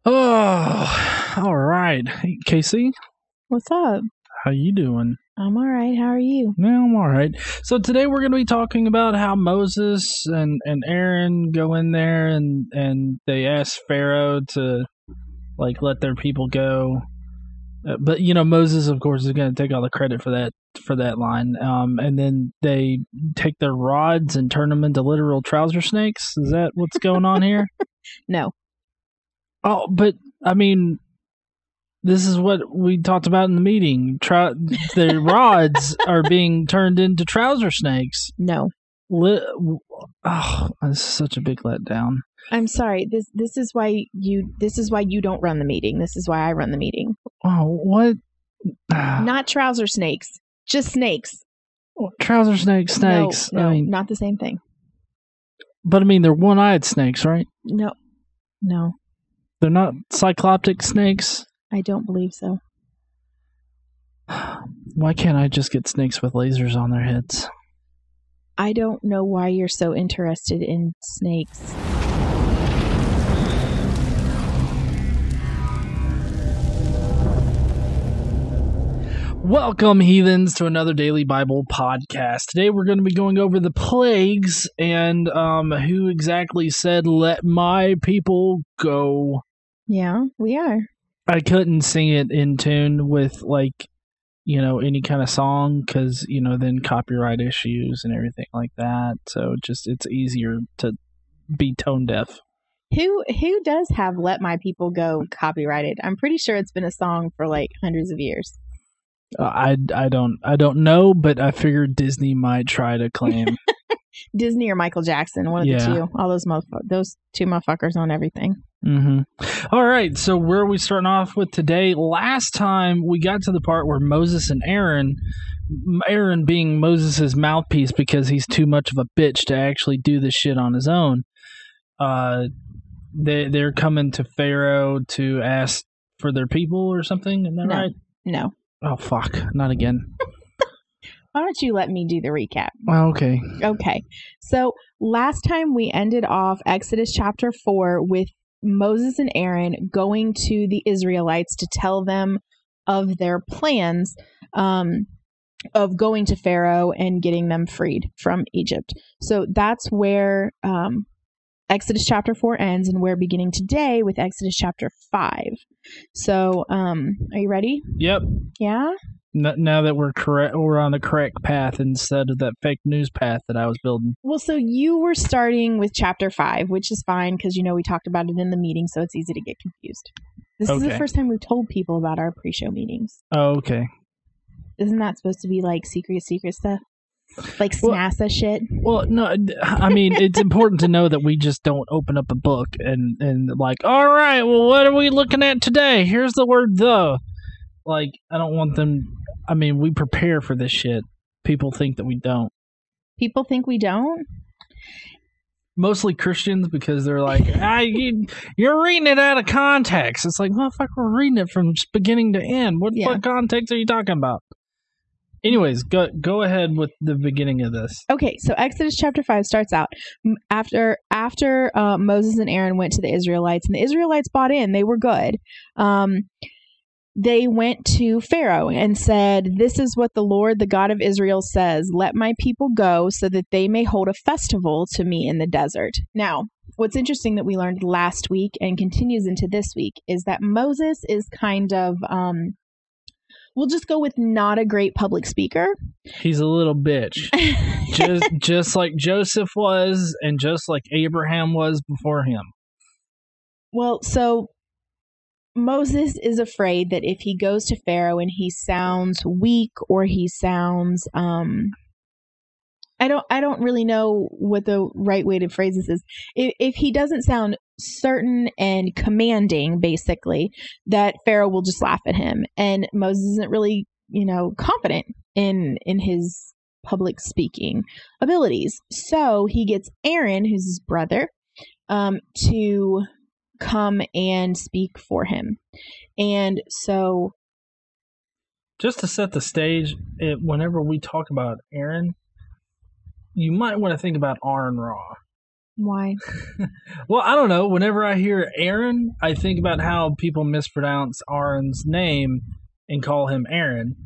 Oh, all right. Hey, Casey, What's up? how you doing? I'm all right. How are you? Yeah, I'm all right. So today we're going to be talking about how Moses and Aaron go in there and they ask Pharaoh to let their people go. But Moses, of course, is going to take all the credit for that line. And then they take their rods and turn them into literal trouser snakes. Is that what's going on here? No. Oh, but I mean, this is what we talked about in the meeting. The rods are being turned into trouser snakes. No. Oh, this is such a big letdown. I'm sorry. This is why you don't run the meeting. This is why I run the meeting. Oh, what? Not trouser snakes. Just snakes. Trouser snakes. No, I mean, not the same thing. But I mean, they're one-eyed snakes, right? No. They're not cycloptic snakes. I don't believe so. Why can't I just get snakes with lasers on their heads? I don't know why you're so interested in snakes. Welcome, heathens, to another Daily Bible podcast. Today we're going to be going over the plagues and who exactly said, "Let my people go." Yeah, we are. I couldn't sing it in tune with any kind of song because then copyright issues and everything like that. So it's easier to be tone deaf. Who does have "Let My People Go" copyrighted? I'm pretty sure it's been a song for hundreds of years. I don't know, but I figured Disney might try to claim. Disney or Michael Jackson, one of the two. All those two motherfuckers own everything. Mm-hmm. All right, so where are we starting off with today? Last time we got to the part where Moses and Aaron being Moses' mouthpiece because he's too much of a bitch to actually do this shit on his own. They're coming to Pharaoh to ask for their people or something. Isn't that right? No. Oh, fuck. Not again. Why don't you let me do the recap? Oh, okay. Okay. So last time we ended off Exodus chapter 4 with Moses and Aaron going to the Israelites to tell them of their plans of going to Pharaoh and getting them freed from Egypt. So that's where Exodus chapter 4 ends, and we're beginning today with Exodus chapter 5. So, are you ready? Yep. Yeah? Now that we're on the correct path instead of that fake news path that I was building. Well, so you were starting with chapter 5, which is fine because, we talked about it in the meeting, so it's easy to get confused. This is the first time we've told people about our pre-show meetings. Oh, okay. Isn't that supposed to be secret stuff? Like NASA shit? Well, no, I mean, it's important to know that we just don't open up a book and all right, well, what are we looking at today? Here's the word "the." I don't want them. I mean, we prepare for this shit. People think that we don't. People think we don't? Mostly Christians because they're like, you're reading it out of context. It's like, motherfucker, we're reading it from beginning to end. What context are you talking about? Anyways, go ahead with the beginning of this. Okay, so Exodus chapter 5 starts out after Moses and Aaron went to the Israelites, and the Israelites bought in. They were good. They went to Pharaoh and said, "This is what the Lord, the God of Israel, says. Let my people go so that they may hold a festival to me in the desert." Now, what's interesting that we learned last week and continues into this week is that Moses is kind of... we'll just go with not a great public speaker. He's a little bitch. just like Joseph was and just like Abraham was before him. Well, so Moses is afraid that if he goes to Pharaoh and he sounds weak or he sounds I don't really know what the right way to phrase this is. If he doesn't sound certain and commanding, basically, that Pharaoh will just laugh at him. And Moses isn't really, confident in his public speaking abilities. So he gets Aaron, who's his brother, to come and speak for him. And so... just to set the stage, whenever we talk about Aaron, you might want to think about Aaron Raw. Why? Well, I don't know. Whenever I hear Aaron, I think about how people mispronounce Aaron's name and call him Aaron.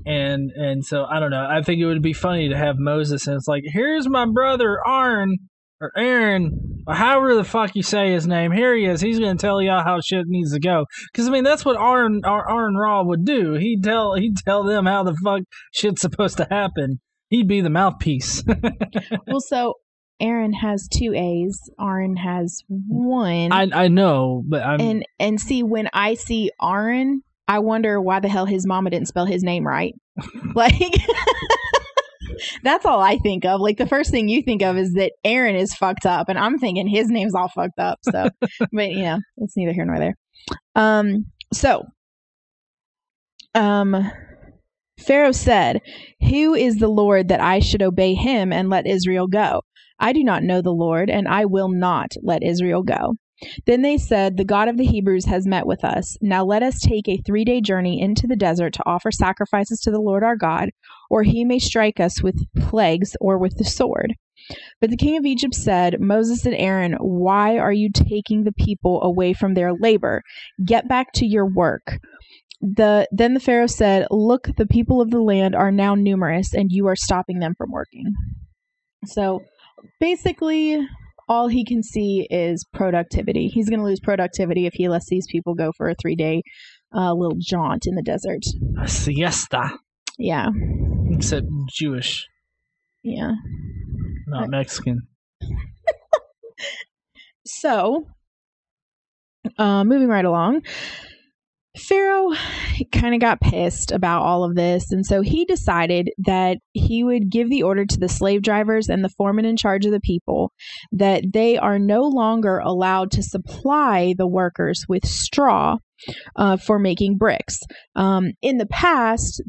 And so I don't know. I think it would be funny to have Moses and it's like, here's my brother Aaron or Aaron or however the fuck you say his name. Here he is. He's going to tell y'all how shit needs to go. Because I mean that's what Aaron Raw would do. He'd tell them how the fuck shit's supposed to happen. He'd be the mouthpiece. Well, so Aaron has 2 A's. Aaron has 1. I know, but I'm and see, when I see Aaron, I wonder why the hell his mama didn't spell his name right. Like, that's all I think of. Like, the first thing you think of is that Aaron is fucked up, and I'm thinking his name's all fucked up. So, but it's neither here nor there. Pharaoh said, "Who is the Lord that I should obey him and let Israel go? I do not know the Lord, and I will not let Israel go." Then they said, "The God of the Hebrews has met with us. Now let us take a 3-day journey into the desert to offer sacrifices to the Lord our God, or he may strike us with plagues or with the sword." But the king of Egypt said, "Moses and Aaron, why are you taking the people away from their labor? Get back to your work." Then the Pharaoh said, "Look, the people of the land are now numerous, and you are stopping them from working." So basically, all he can see is productivity. He's going to lose productivity if he lets these people go for a 3-day little jaunt in the desert. A siesta. Yeah. Except Jewish. Yeah. Not Mexican. So, moving right along, Pharaoh kind of got pissed about all of this, and so he decided that he would give the order to the slave drivers and the foremen in charge of the people that they are no longer allowed to supply the workers with straw for making bricks. In the past,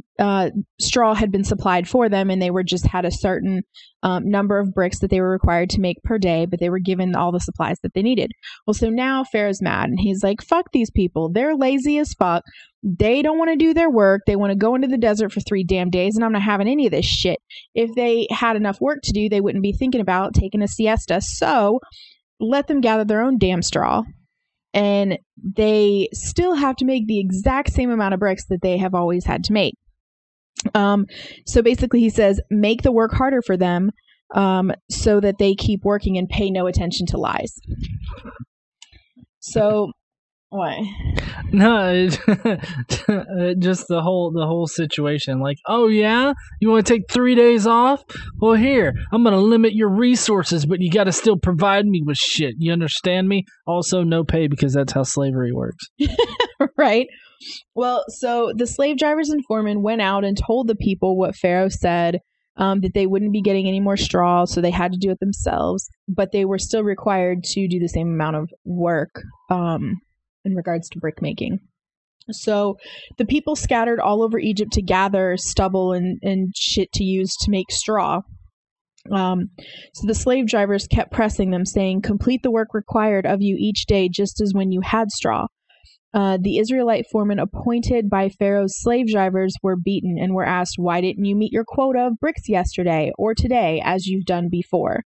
straw had been supplied for them, and they were just had a certain number of bricks that they were required to make per day, but they were given all the supplies that they needed. Well, so now Pharaoh's mad, and he's like, "Fuck these people. They're lazy as fuck. They don't want to do their work. They want to go into the desert for 3 damn days, and I'm not having any of this shit. If they had enough work to do, they wouldn't be thinking about taking a siesta. So let them gather their own damn straw." And they still have to make the exact same amount of bricks that they have always had to make. So basically he says, make the work harder for them so that they keep working and pay no attention to lies. So, what? No, just the whole situation. Like, oh yeah, you want to take 3 days off? Well, here, I'm gonna limit your resources, but you got to still provide me with shit. You understand me? Also, no pay because that's how slavery works. Right. Well, so the slave drivers and foremen went out and told the people what Pharaoh said, that they wouldn't be getting any more straw, so they had to do it themselves, but they were still required to do the same amount of work in regards to brick making. So the people scattered all over Egypt to gather stubble and shit to use to make straw. So the slave drivers kept pressing them, saying, "Complete the work required of you each day, just as when you had straw." The Israelite foremen appointed by Pharaoh's slave drivers were beaten and were asked, "Why didn't you meet your quota of bricks yesterday or today as you've done before?"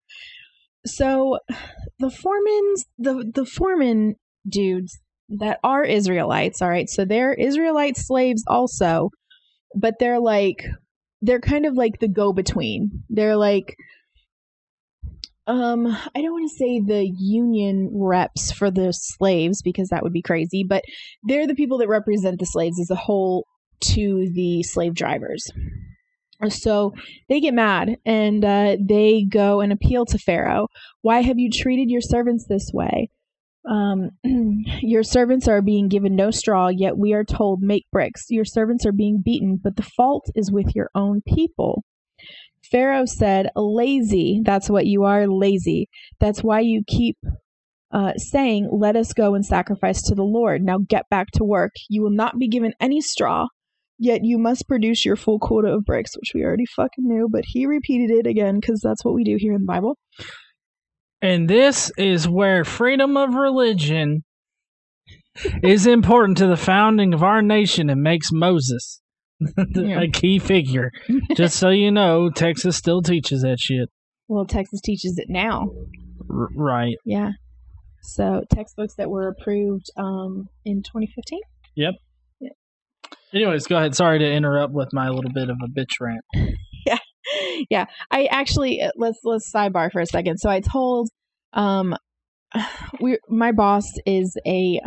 So the foremen dudes that are Israelites, all right, so they're Israelite slaves also, but they're kind of like the go-between. They're like, I don't want to say the union reps for the slaves because that would be crazy, but they're the people that represent the slaves as a whole to the slave drivers. So they get mad and they go and appeal to Pharaoh. "Why have you treated your servants this way? Your servants are being given no straw, yet we are told make bricks. Your servants are being beaten, but the fault is with your own people." Pharaoh said, "Lazy, that's what you are, lazy. That's why you keep saying, 'Let us go and sacrifice to the Lord.' Now get back to work. You will not be given any straw, yet you must produce your full quota of bricks," which we already fucking knew, but he repeated it again because that's what we do here in the Bible. And this is where freedom of religion is important to the founding of our nation and makes Moses a key figure. Just so you know, Texas still teaches that shit. Well, Texas teaches it now. Right. Yeah. So textbooks that were approved in 2015. Yep. Yeah. Anyways, go ahead. Sorry to interrupt with my little bit of a bitch rant. Yeah. I actually let's sidebar for a second. So I told my boss is a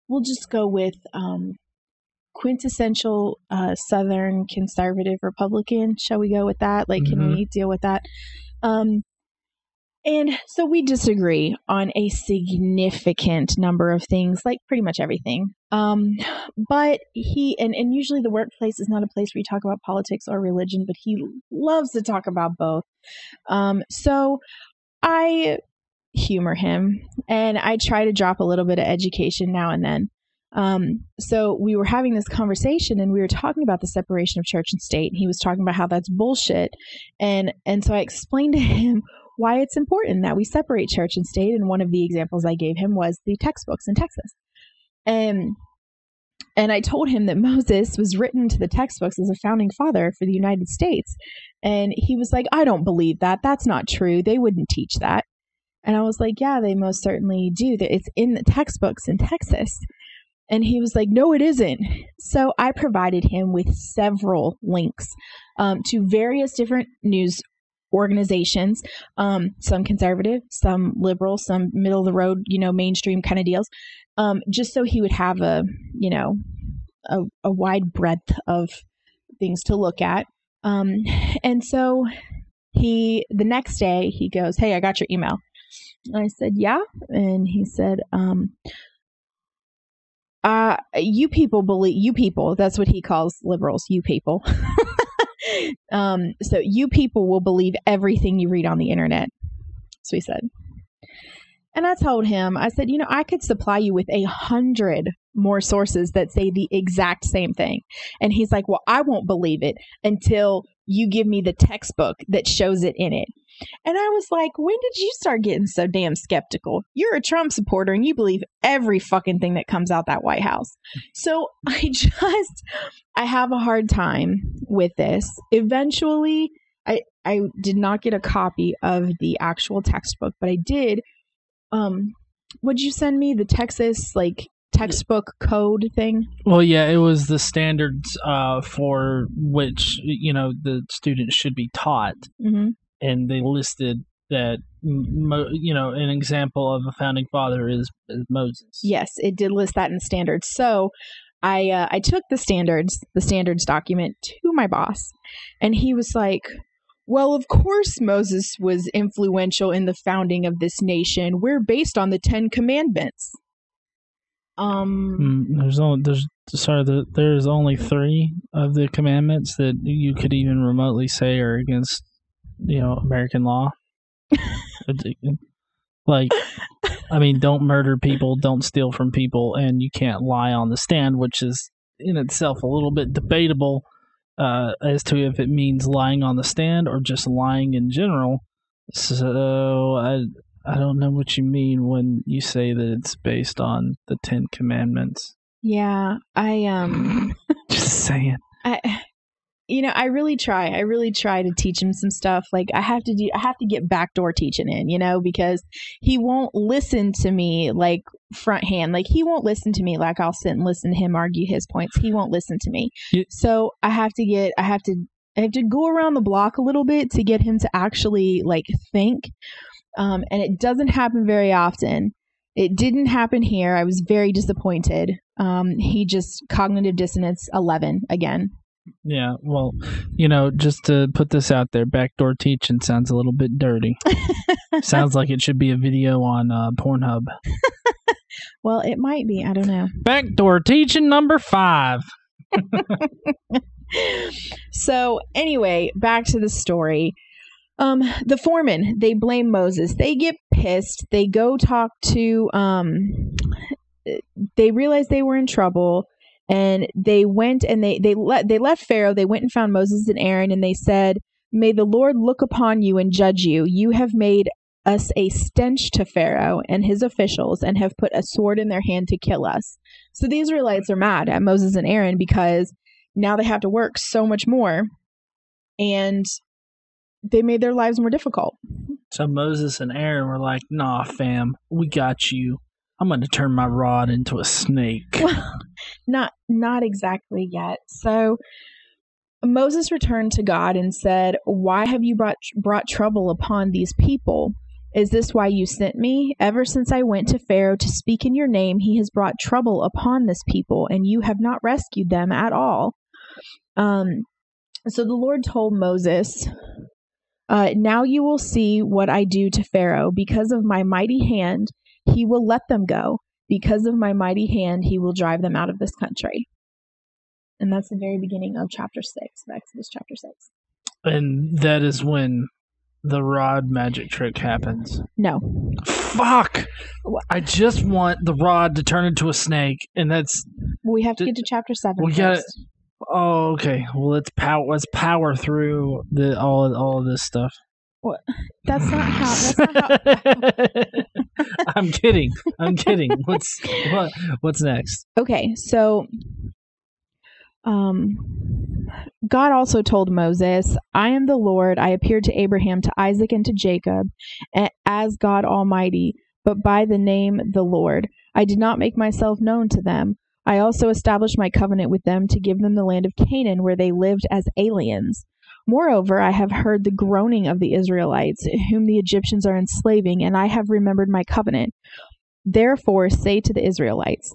we'll just go with quintessential Southern conservative Republican. Shall we go with that? Like, can we deal with that? And so we disagree on a significant number of things, like pretty much everything. But he, and usually the workplace is not a place where you talk about politics or religion, but he loves to talk about both. So I humor him and I try to drop a little bit of education now and then. So we were having this conversation and we were talking about the separation of church and state. And he was talking about how that's bullshit. And so I explained to him why it's important that we separate church and state. And one of the examples I gave him was the textbooks in Texas. And I told him that Moses was written to the textbooks as a founding father for the United States. And he was like, I don't believe that. That's not true. They wouldn't teach that. And I was like, yeah, they most certainly do. It's in the textbooks in Texas. And he was like, no, it isn't. So I provided him with several links to various different news organizations, some conservative, some liberal, some middle of the road, mainstream kind of deals, just so he would have a wide breadth of things to look at. And so the next day he goes, hey, I got your email. And I said, yeah. And he said, you people, that's what he calls liberals, you people. So you people will believe everything you read on the internet. So he said. And I told him, I said, I could supply you with 100 more sources that say the exact same thing. And he's like, well, I won't believe it until you give me the textbook that shows it in it. And I was like, when did you start getting so damn skeptical? You're a Trump supporter and you believe every fucking thing that comes out that White House. So I have a hard time with this. Eventually, I did not get a copy of the actual textbook, but I did. Would you send me the Texas textbook code thing? Well, yeah, it was the standards for which the students should be taught. Mm-hmm. And they listed that, an example of a founding father is Moses. Yes, it did list that in standards. So I took the standards document to my boss, and he was like, well, of course Moses was influential in the founding of this nation. We're based on the 10 Commandments. There's only 3 of the commandments that you could even remotely say are against American law. Don't murder people, don't steal from people, and you can't lie on the stand, which is in itself a little bit debatable as to if it means lying on the stand or just lying in general. So I don't know what you mean when you say that it's based on the 10 Commandments. Yeah, just saying. I really try. I really try to teach him some stuff. Like I have to get backdoor teaching in, because he won't listen to me like front hand. Like he won't listen to me like I'll sit and listen to him argue his points. He won't listen to me. Yeah. So I have to go around the block a little bit to get him to actually think. And it doesn't happen very often. It didn't happen here. I was very disappointed. He just cognitive dissonance 11 again. Yeah, well, just to put this out there, backdoor teaching sounds a little bit dirty. Sounds like it should be a video on Pornhub. Well, it might be. I don't know. Backdoor teaching number 5. So anyway, back to the story. The foremen, they blame Moses. They get pissed. They go talk to, they realized they were in trouble. And they went and they left Pharaoh. They went and found Moses and Aaron, and they said, may the Lord look upon you and judge you. You have made us a stench to Pharaoh and his officials and have put a sword in their hand to kill us. So the Israelites are mad at Moses and Aaron because now they have to work so much more. And they made their lives more difficult. So Moses and Aaron were like, "Nah, fam, we got you. I'm going to turn my rod into a snake." Not exactly yet. So Moses returned to God and said, "Why have you brought trouble upon these people? Is this why you sent me? Ever since I went to Pharaoh to speak in your name, he has brought trouble upon this people, and you have not rescued them at all." So the Lord told Moses, "Now you will see what I do to Pharaoh. Because of my mighty hand, he will let them go. Because of my mighty hand, he will drive them out of this country." And that's the very beginning of chapter 6, of Exodus chapter 6. And that is when the rod magic trick happens. No. Fuck! I just want the rod to turn into a snake, and that's... We have to get to chapter 7 we first. Oh, okay. Well, let's power through all of this stuff. What? That's not how... I'm kidding. What's next? Okay, so... God also told Moses, "I am the Lord. I appeared to Abraham, to Isaac, and to Jacob as God Almighty, but by the name the Lord. I did not make myself known to them. I also established my covenant with them to give them the land of Canaan, where they lived as aliens. Moreover, I have heard the groaning of the Israelites, whom the Egyptians are enslaving, and I have remembered my covenant. Therefore say to the Israelites,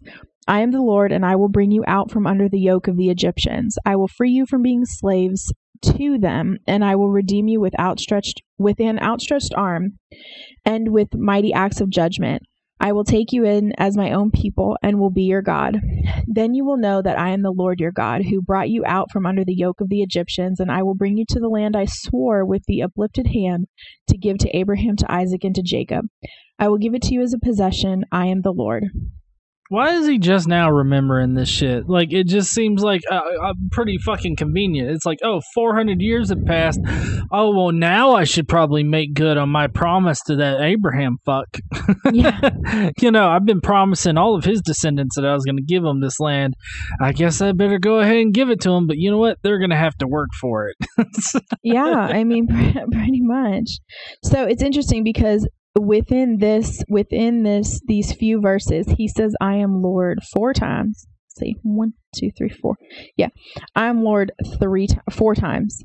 I am the Lord, and I will bring you out from under the yoke of the Egyptians. I will free you from being slaves to them, and I will redeem you with an outstretched arm and with mighty acts of judgment. I will take you in as my own people and will be your God. Then you will know that I am the Lord your God, who brought you out from under the yoke of the Egyptians, and I will bring you to the land I swore with the uplifted hand to give to Abraham, to Isaac, and to Jacob. I will give it to you as a possession. I am the Lord." Why is he just now remembering this shit? Like, it just seems like pretty fucking convenient. It's like, 400 years have passed. Oh, well, now I should probably make good on my promise to that Abraham fuck. Yeah. I've been promising all of his descendants that I was going to give them this land. I guess I better go ahead and give it to them. But you know what? They're going to have to work for it. Yeah, I mean, pretty much. So it's interesting because within these few verses, he says, "I am Lord" 4 times. Let's see, 1, 2, 3, 4. Yeah, I am Lord 4 times.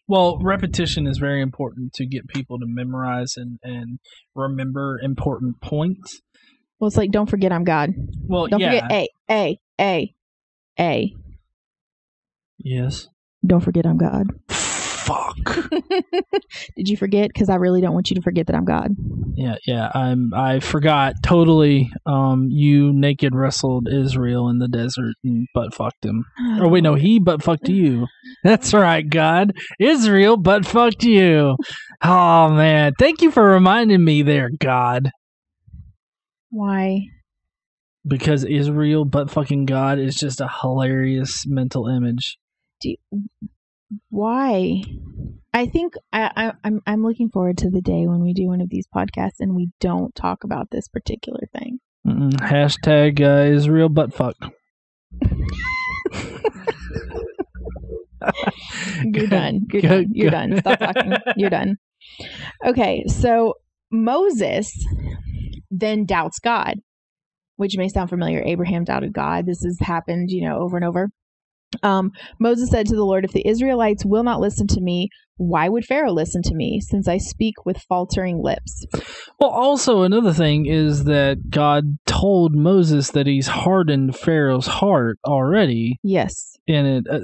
Well, repetition is very important to get people to memorize and remember important points. Well, it's like, don't forget I'm God. Well, don't yeah. forget A. Yes. Don't forget I'm God. Fuck. Did you forget? Because I really don't want you to forget that I'm God. Yeah. I forgot totally. You naked wrestled Israel in the desert and butt fucked him. Or wait, no, he butt fucked you. That's right, God. Israel butt fucked you. Oh man, thank you for reminding me there, God. Why? Because Israel butt fucking God is just a hilarious mental image. Why? I think I'm looking forward to the day when we do one of these podcasts and we don't talk about this particular thing. Hashtag Israel butt fuck. You're done. You're done. Stop talking. You're done. Okay, so Moses then doubts God, which may sound familiar. Abraham doubted God. This has happened, over and over. Moses said to the Lord, "If the Israelites will not listen to me, why would Pharaoh listen to me, since I speak with faltering lips?" Well, also another thing is that God told Moses that he's hardened Pharaoh's heart already. Yes.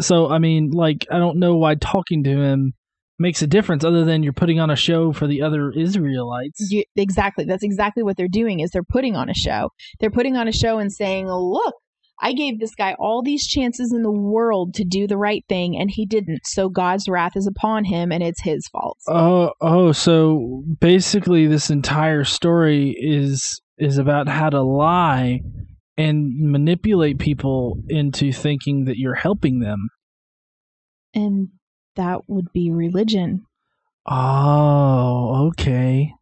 So, I mean, I don't know why talking to him makes a difference other than you're putting on a show for the other Israelites. Exactly. That's exactly what they're doing, is they're putting on a show. They're putting on a show and saying, "Look, I gave this guy all these chances in the world to do the right thing, and he didn't. So God's wrath is upon him, and it's his fault." So basically this entire story is about how to lie and manipulate people into thinking that you're helping them. And that would be religion. Oh, okay.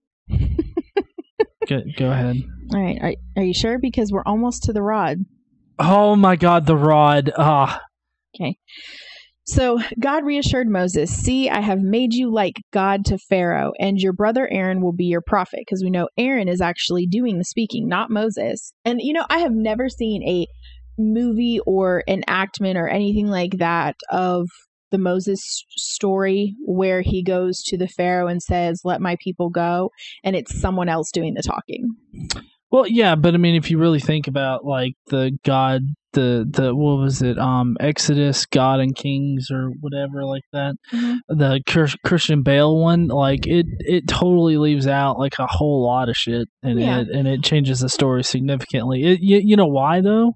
Go ahead. All right. Are you sure? Because we're almost to the rod. Oh my God, the rod. Okay. So God reassured Moses, "See, I have made you like God to Pharaoh, and your brother Aaron will be your prophet." Because we know Aaron is actually doing the speaking, not Moses. And, I have never seen a movie or enactment or anything like that of the Moses story where he goes to the Pharaoh and says, "Let my people go," and it's someone else doing the talking. Well, yeah, but I mean, if you really think about like the God, the what was it, Exodus, God and Kings, or whatever like that, the Christian Bale one, like it totally leaves out like a whole lot of shit in it, and it changes the story significantly. You know why though?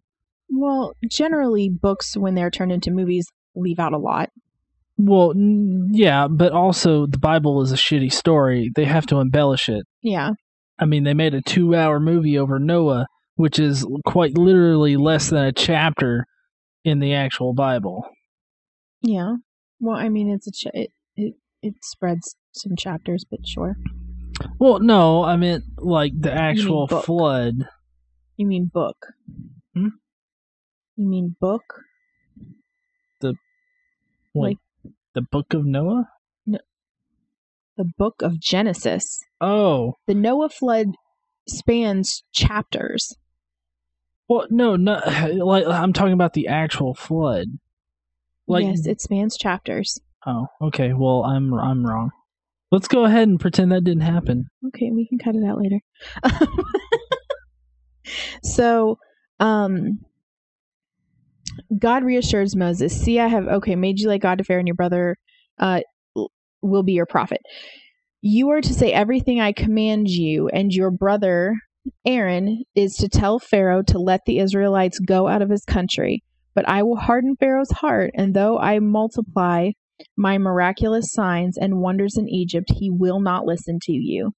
Well, generally, books when they're turned into movies leave out a lot. Well, yeah, but also the Bible is a shitty story. They have to embellish it. Yeah. I mean, they made a 2-hour movie over Noah, which is quite literally less than a chapter in the actual Bible. Yeah. Well, I mean, it spreads some chapters, but sure. Well, no, I meant like the actual flood. You mean book? Hmm? You mean book? The Book of Noah? No, the Book of Genesis. Oh. The Noah flood spans chapters. Well, no, like I'm talking about the actual flood. Like, yes, it spans chapters. Oh, okay. Well, I'm wrong. Let's go ahead and pretend that didn't happen. Okay, we can cut it out later. So, God reassures Moses, "See, I have made you like God to Pharaoh, and your brother will be your prophet. You are to say everything I command you, and your brother Aaron is to tell Pharaoh to let the Israelites go out of his country. But I will harden Pharaoh's heart, and though I multiply my miraculous signs and wonders in Egypt, he will not listen to you.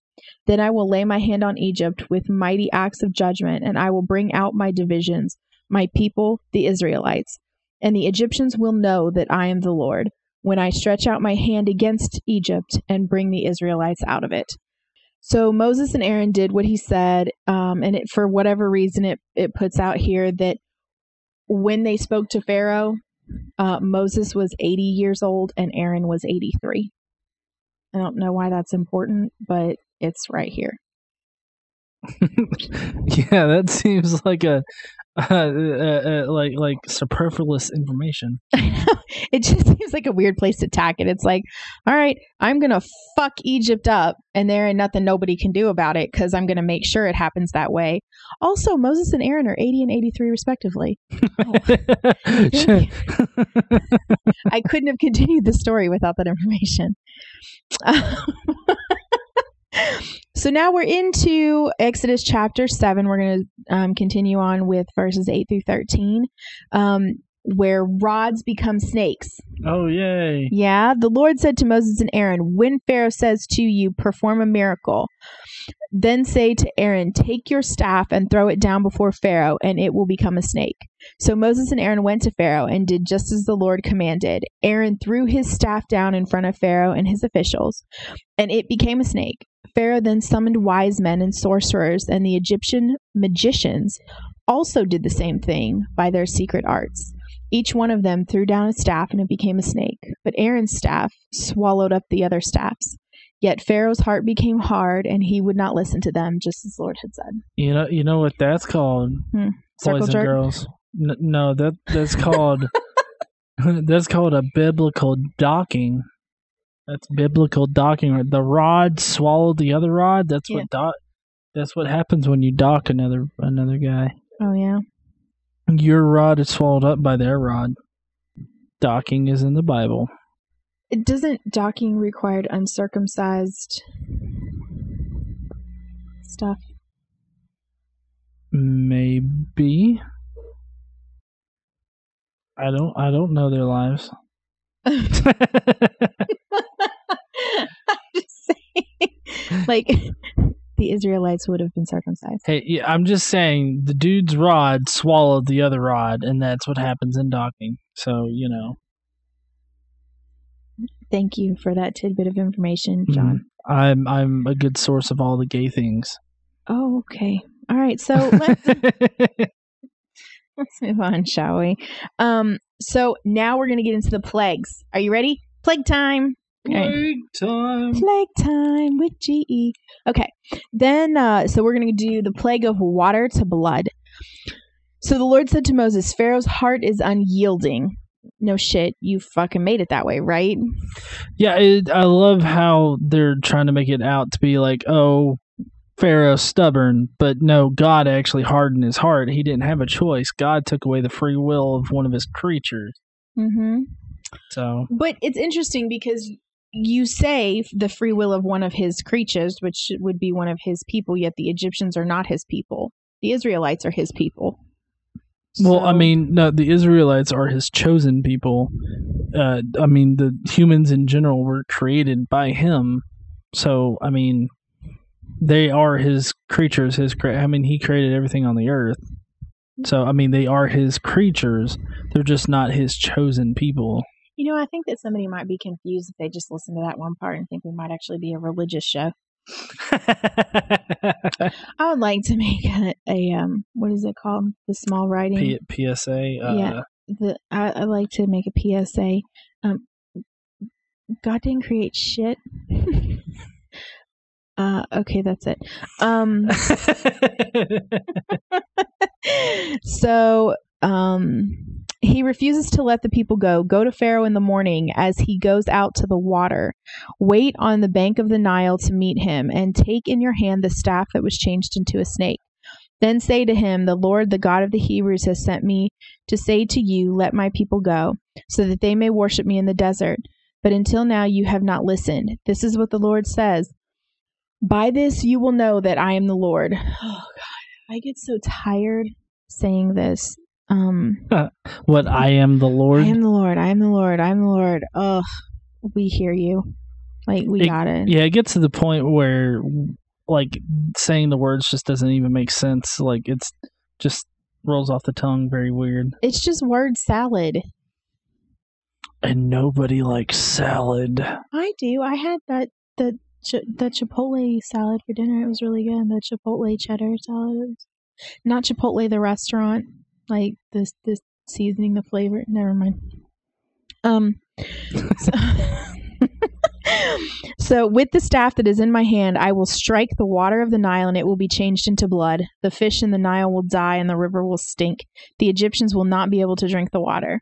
Then I will lay my hand on Egypt with mighty acts of judgment, and I will bring out my divisions, my people, the Israelites. And the Egyptians will know that I am the Lord, when I stretch out my hand against Egypt and bring the Israelites out of it." So Moses and Aaron did what he said, and for whatever reason, it puts out here that when they spoke to Pharaoh, Moses was 80 years old and Aaron was 83. I don't know why that's important, but it's right here. Yeah, that seems like like superfluous information. I know. It just seems like a weird place to tack it. It's like, all right, I'm going to fuck Egypt up, and there ain't nothing nobody can do about it because I'm going to make sure it happens that way. Also, Moses and Aaron are 80 and 83 respectively. Oh. I couldn't have continued the story without that information. So now we're into Exodus chapter 7. We're going to continue on with verses 8 through 13, where rods become snakes. Oh, yay. Yeah. The Lord said to Moses and Aaron, "When Pharaoh says to you, 'Perform a miracle,' then say to Aaron, 'Take your staff and throw it down before Pharaoh, and it will become a snake.' So Moses and Aaron went to Pharaoh and did just as the Lord commanded. Aaron threw his staff down in front of Pharaoh and his officials, and it became a snake. Pharaoh then summoned wise men and sorcerers, and the Egyptian magicians also did the same thing by their secret arts. Each one of them threw down a staff, and it became a snake. But Aaron's staff swallowed up the other staffs. Yet Pharaoh's heart became hard, and he would not listen to them, just as the Lord had said." You know what that's called, boys and girls. No, that's called that's called a biblical docking. That's biblical docking. The rod swallowed the other rod. That's what happens when you dock another guy. Oh yeah. Your rod is swallowed up by their rod. Docking is in the Bible. It doesn't docking require uncircumcised stuff? Maybe. I don't know their lives. I'm just saying, like, the Israelites would have been circumcised. Hey, yeah, I'm just saying the dude's rod swallowed the other rod, and that's what happens in docking. So, you know. Thank you for that tidbit of information, John. I'm a good source of all the gay things. Oh, okay. All right. So Let's move on, shall we? So now we're gonna get into the plagues. Are you ready? Plague time. Plague time. Plague time with GE. Okay. Then so we're gonna do the plague of water to blood. So the Lord said to Moses, Pharaoh's heart is unyielding. No shit, you fucking made it that way, right? Yeah, I love how they're trying to make it out to be like, oh, Pharaoh's stubborn, but no, God actually hardened his heart. He didn't have a choice. God took away the free will of one of his creatures. Mm-hmm. So, but it's interesting because you say the free will of one of his creatures, which would be one of his people, yet the Egyptians are not his people. The Israelites are his people. Well, I mean, no, the Israelites are his chosen people. I mean, the humans in general were created by him. So, I mean, they are his creatures. I mean, he created everything on the earth. So, I mean, they are his creatures. They're just not his chosen people. You know, I think that somebody might be confused if they just listen to that one part and think we might actually be a religious show. I would like to make a what is it called? The small writing PSA. Yeah, I like to make a PSA. God didn't create shit. Okay, that's it. So, he refuses to let the people go. Go to Pharaoh in the morning as he goes out to the water. Wait on the bank of the Nile to meet him, and take in your hand the staff that was changed into a snake. Then say to him, the Lord, the God of the Hebrews, has sent me to say to you, let my people go, so that they may worship me in the desert. But until now you have not listened. This is what the Lord says. By this you will know that I am the Lord. Oh, God. I get so tired saying this. What, I am the Lord? I am the Lord. I am the Lord. I am the Lord. Ugh. We hear you. Like, we got it. Yeah, it gets to the point where, like, saying the words just doesn't even make sense. Like, it's just rolls off the tongue very weird. It's just word salad. And nobody likes salad. I do. I had the Chipotle salad for dinner. It was really good. The Chipotle cheddar salad. Not Chipotle the restaurant. Like this seasoning, the flavor. Never mind. So with the staff that is in my hand, I will strike the water of the Nile, and it will be changed into blood. The fish in the Nile will die, and the river will stink. The Egyptians will not be able to drink the water.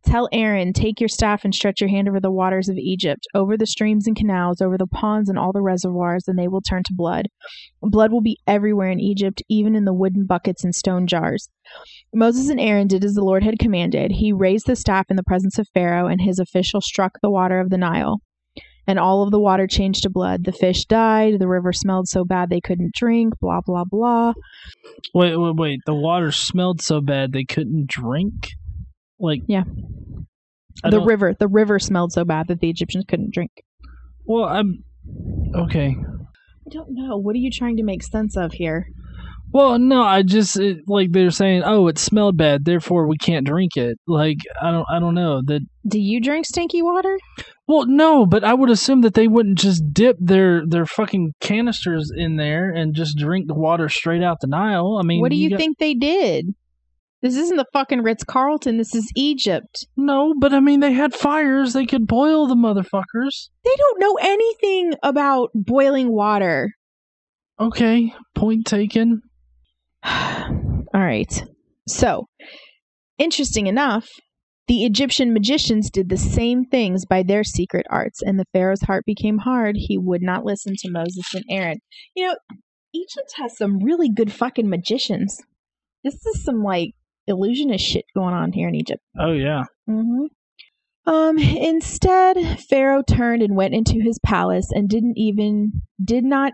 Tell Aaron, take your staff and stretch your hand over the waters of Egypt, over the streams and canals, over the ponds and all the reservoirs, and they will turn to blood. Blood will be everywhere in Egypt, even in the wooden buckets and stone jars. Moses and Aaron did as the Lord had commanded. He raised the staff in the presence of Pharaoh, and his official struck the water of the Nile. And all of the water changed to blood. The fish died. The river smelled so bad they couldn't drink. Blah, blah, blah. Wait. The water smelled so bad they couldn't drink? Like, yeah. The river smelled so bad that the Egyptians couldn't drink. Well, okay. I don't know. What are you trying to make sense of here? Well, no, like they're saying, oh, it smelled bad, therefore we can't drink it. Like, I don't know. Do you drink stinky water? Well, no, but I would assume that they wouldn't just dip their fucking canisters in there and just drink the water straight out the Nile. I mean, what do you think they did? This isn't the fucking Ritz-Carlton. This is Egypt. No, but I mean, they had fires. They could boil the motherfuckers. They don't know anything about boiling water. Okay, point taken. All right. So, interesting enough, the Egyptian magicians did the same things by their secret arts, and the Pharaoh's heart became hard. He would not listen to Moses and Aaron. You know, Egypt has some really good fucking magicians. This is some, like, illusionist shit going on here in Egypt. Oh, yeah. Mm-hmm. Instead, Pharaoh turned and went into his palace and did not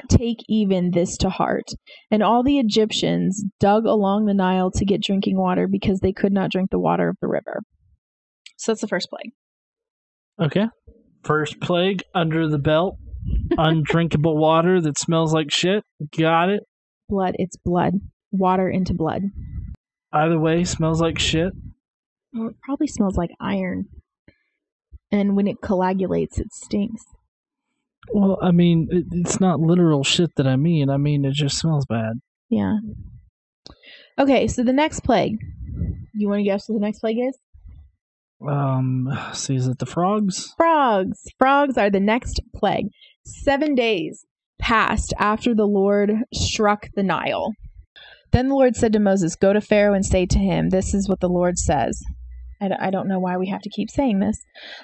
take even this to heart. And all the Egyptians dug along the Nile to get drinking water because they could not drink the water of the river. So that's the first plague. Okay. First plague, under the belt. Undrinkable water that smells like shit. Got it. Blood. It's blood. Water into blood. Either way, smells like shit. Well, it probably smells like iron. And when it coagulates, it stinks. Well, I mean, it's not literal shit that I mean. I mean, it just smells bad. Yeah. Okay, so the next plague. You want to guess what the next plague is? See, is it the frogs? Frogs. Frogs are the next plague. 7 days passed after the Lord struck the Nile. Then the Lord said to Moses, "Go to Pharaoh and say to him, this is what the Lord says." I don't know why we have to keep saying this.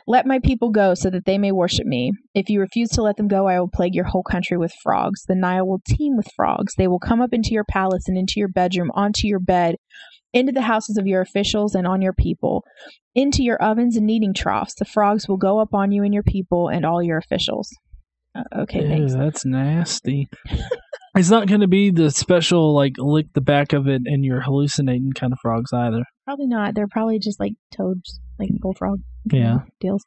"Let my people go so that they may worship me. If you refuse to let them go, I will plague your whole country with frogs. The Nile will teem with frogs. They will come up into your palace and into your bedroom, onto your bed, into the houses of your officials and on your people, into your ovens and kneading troughs. The frogs will go up on you and your people and all your officials." Okay, Ew, thanks. that's nasty. It's not going to be the special, like, lick the back of it and you're hallucinating kind of frogs either. Probably not. They're probably just like toads, like bullfrog deals.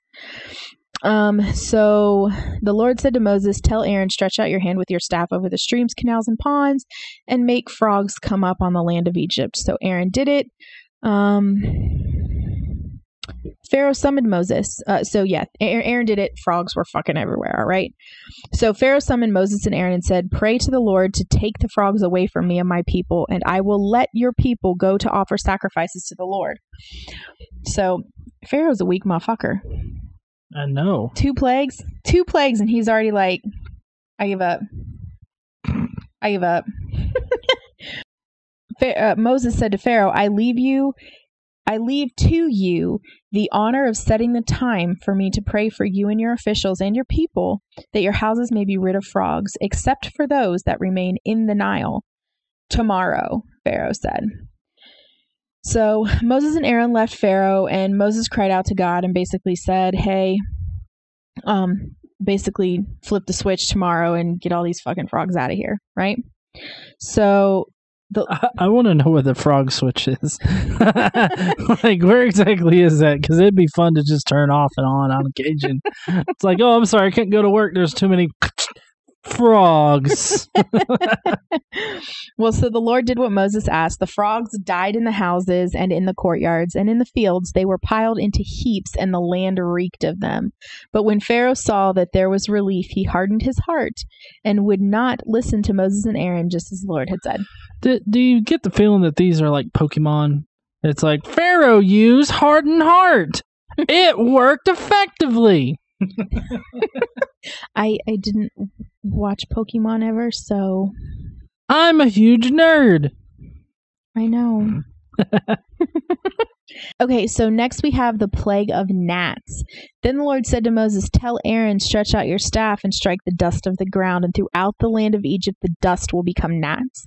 So the Lord said to Moses, "Tell Aaron, stretch out your hand with your staff over the streams, canals, and ponds, and make frogs come up on the land of Egypt." So Aaron did it. Pharaoh summoned Moses. Aaron did it. Frogs were fucking everywhere, all right? So Pharaoh summoned Moses and Aaron and said, "Pray to the Lord to take the frogs away from me and my people, and I will let your people go to offer sacrifices to the Lord." So Pharaoh's a weak motherfucker. I know. 2 plagues, and he's already like, "I give up. I give up." Moses said to Pharaoh, I leave to you the honor of setting the time for me to pray for you and your officials and your people, that your houses may be rid of frogs, except for those that remain in the Nile. Tomorrow, Pharaoh said. So Moses and Aaron left Pharaoh, and Moses cried out to God and basically said, "Hey, basically flip the switch tomorrow and get all these fucking frogs out of here," right? So I want to know where the frog switch is. Like, where exactly is that? Because it'd be fun to just turn off and on occasion. It's like, oh, I'm sorry, I can't go to work. There's too many frogs. Well, so the Lord did what Moses asked. The frogs died in the houses and in the courtyards and in the fields. They were piled into heaps, and the land reeked of them. But when Pharaoh saw that there was relief, he hardened his heart and would not listen to Moses and Aaron, just as the Lord had said. Do you get the feeling that these are like Pokemon? It's like, Pharaoh used hardened heart. It worked effectively. I didn't watch Pokemon ever, so I'm a huge nerd. I know. Okay, so next we have the plague of gnats. Then the Lord said to Moses, "Tell Aaron, stretch out your staff and strike the dust of the ground, and throughout the land of Egypt the dust will become gnats."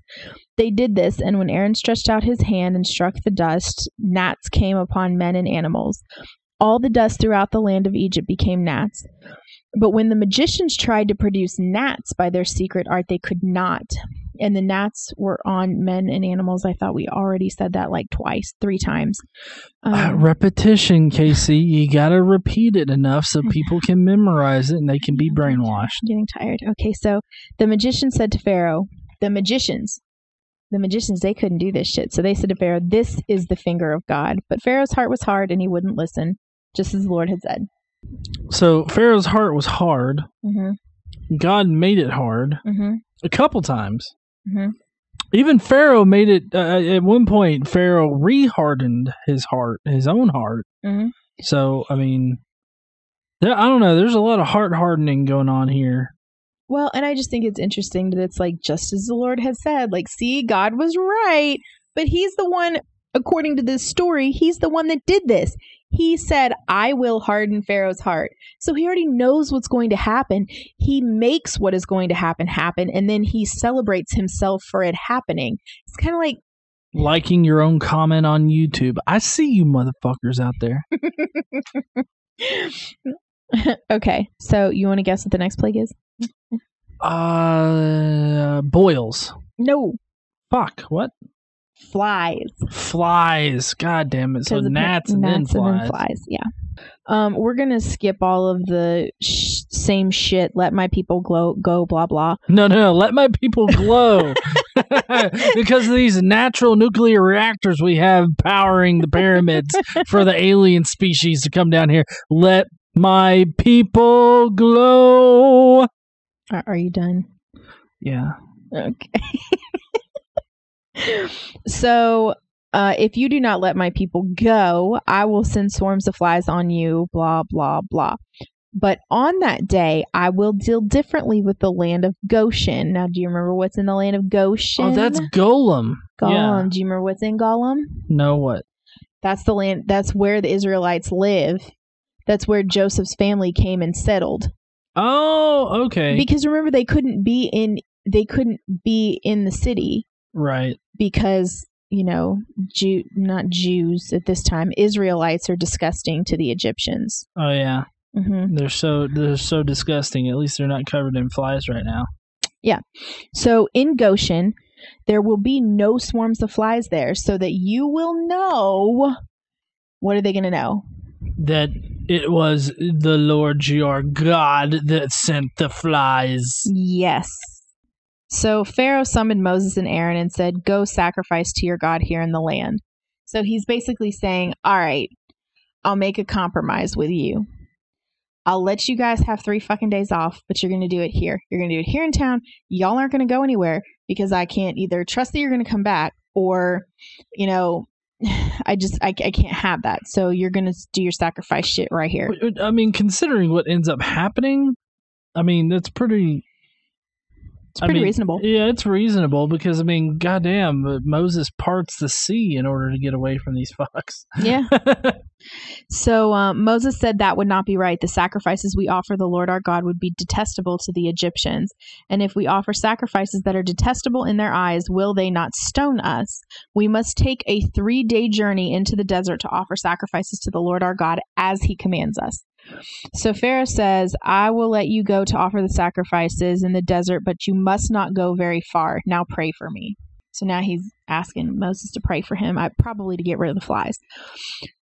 They did this, and when Aaron stretched out his hand and struck the dust, gnats came upon men and animals. All the dust throughout the land of Egypt became gnats. But when the magicians tried to produce gnats by their secret art, they could not. And the gnats were on men and animals. I thought we already said that like 3 times. Repetition, Casey. You got to repeat it enough so people can memorize it and they can be brainwashed. I'm getting tired. Okay, so the magician said to Pharaoh, the magicians, they couldn't do this shit. So they said to Pharaoh, "This is the finger of God." But Pharaoh's heart was hard and he wouldn't listen, just as the Lord had said. So Pharaoh's heart was hard. Mm-hmm. God made it hard a couple times. Mm-hmm. Even Pharaoh made it, at one point, Pharaoh re-hardened his heart, his own heart. Mm-hmm. So, I mean, I don't know. There's a lot of heart hardening going on here. Well, and I just think it's interesting that it's like, just as the Lord has said, like, see, God was right, but he's the one, according to this story, he's the one that did this. He said, "I will harden Pharaoh's heart." So he already knows what's going to happen. He makes what is going to happen, and then he celebrates himself for it happening. It's kind of like liking your own comment on YouTube. I see you motherfuckers out there. Okay, so you want to guess what the next plague is? Boils. No. Fuck, what? Flies. God damn it. So gnats and then flies. Yeah. We're going to skip all of the same shit. Let my people go, blah, blah. No. Let my people glow. Because of these natural nuclear reactors we have powering the pyramids for the alien species to come down here. Let my people glow. Are you done? Yeah. Okay. So, if you do not let my people go, I will send swarms of flies on you, blah, blah, blah. But on that day, I will deal differently with the land of Goshen. Now, do you remember what's in the land of Goshen? Oh, that's Golem. Gollum. Yeah. Do you remember what's in Gollum? No, what? That's the land. That's where the Israelites live. That's where Joseph's family came and settled. Oh, okay. Because remember, they couldn't be in the city, Right. because not Jews at this time. Israelites are disgusting to the Egyptians. Oh yeah. Mm-hmm. They're so disgusting. At least they're not covered in flies right now. Yeah. So in Goshen, there will be no swarms of flies there, so that you will know. What are they going to know? That it was the Lord your God that sent the flies. Yes. So Pharaoh summoned Moses and Aaron and said, "Go sacrifice to your God here in the land." So he's basically saying, all right, I'll make a compromise with you. I'll let you guys have 3 fucking days off, but you're going to do it here. You're going to do it here in town. Y'all aren't going to go anywhere, because I can't either trust that you're going to come back, or, I can't have that. So you're going to do your sacrifice shit right here. I mean, considering what ends up happening, I mean, that's pretty... It's pretty reasonable. Yeah, it's reasonable, because, goddamn, Moses parts the sea in order to get away from these fucks. Yeah. So Moses said that would not be right. The sacrifices we offer the Lord our God would be detestable to the Egyptians. And if we offer sacrifices that are detestable in their eyes, will they not stone us? We must take a 3-day journey into the desert to offer sacrifices to the Lord our God as he commands us. So Pharaoh says, I will let you go to offer the sacrifices in the desert, but you must not go very far. Now pray for me. So now he's asking Moses to pray for him, probably to get rid of the flies.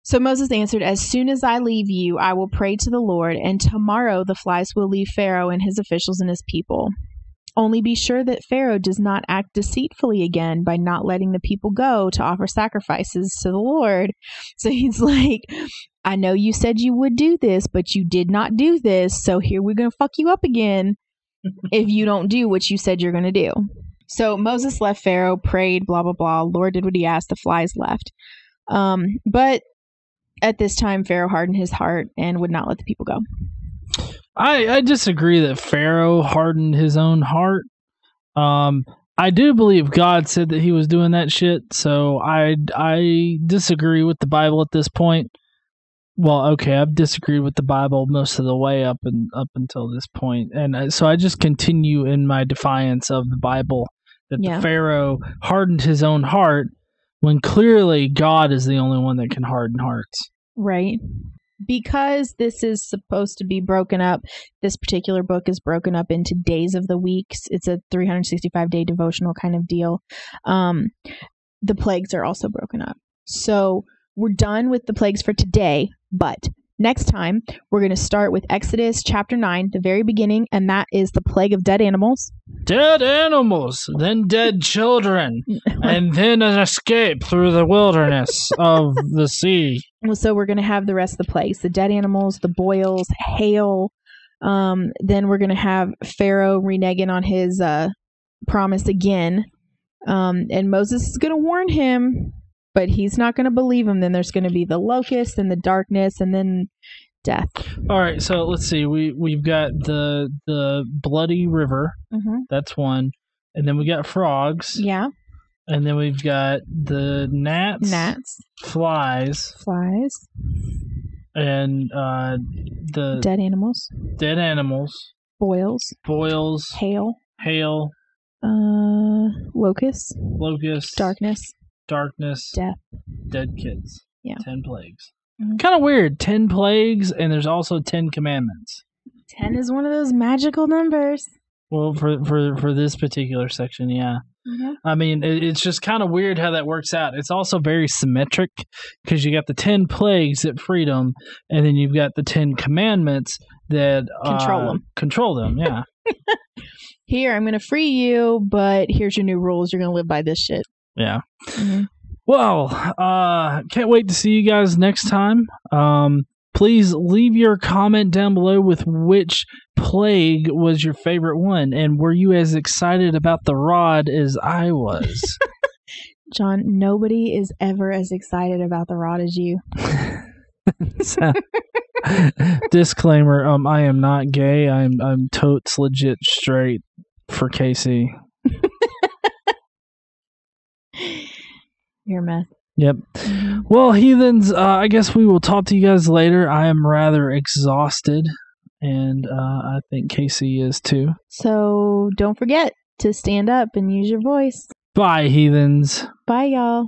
So Moses answered, as soon as I leave you, I will pray to the Lord, and tomorrow the flies will leave Pharaoh and his officials and his people. Only be sure that Pharaoh does not act deceitfully again by not letting the people go to offer sacrifices to the Lord. So he's like, I know you said you would do this, but you did not do this. So here we're going to fuck you up again if you don't do what you said you're going to do. So Moses left Pharaoh, prayed, blah, blah, blah. Lord did what he asked. The flies left. But at this time, Pharaoh hardened his heart and would not let the people go. I disagree that Pharaoh hardened his own heart. I do believe God said that he was doing that shit, so I disagree with the Bible at this point. Well, okay, I've disagreed with the Bible most of the way up until this point, and so I just continue in my defiance of the Bible that the Pharaoh hardened his own heart when clearly God is the only one that can harden hearts. Right. Because this is supposed to be broken up, this particular book is broken up into days of the weeks. It's a 365-day devotional kind of deal. The plagues are also broken up. So we're done with the plagues for today, but next time we're going to start with Exodus chapter 9, the very beginning, and that is the plague of dead animals. Dead animals, then dead children, and then an escape through the wilderness of the sea. So we're going to have the rest of the plagues, the dead animals, the boils, hail. Then we're going to have Pharaoh reneging on his promise again. And Moses is going to warn him, but he's not going to believe him. Then there's going to be the locust and the darkness and then death. All right, so let's see. We've got the bloody river. Mm-hmm. That's one. And then we got frogs. Yeah. And then we've got the gnats. Flies. And the dead animals. Boils. Hail. Locusts. Darkness. Death. Dead kids. Yeah. 10 plagues. Mm-hmm. Kind of weird. 10 plagues, and there's also 10 commandments. 10 is one of those magical numbers. Well, for this particular section, yeah. Mm-hmm. I mean, it's just kind of weird how that works out. It's also very symmetric because you got the 10 plagues that freedom, and then you've got the 10 commandments that control them. Yeah. Here, I'm going to free you, but here's your new rules. You're going to live by this shit. Yeah. Mm-hmm. Well, can't wait to see you guys next time. Please leave your comment down below with which plague was your favorite one, and were you as excited about the rod as I was? John, nobody is ever as excited about the rod as you. So, disclaimer, I am not gay. I'm totes legit straight for Casey. You're a mess. Yep. Well, heathens, I guess we will talk to you guys later. I am rather exhausted, and I think Casey is too. So don't forget to stand up and use your voice. Bye, heathens. Bye, y'all.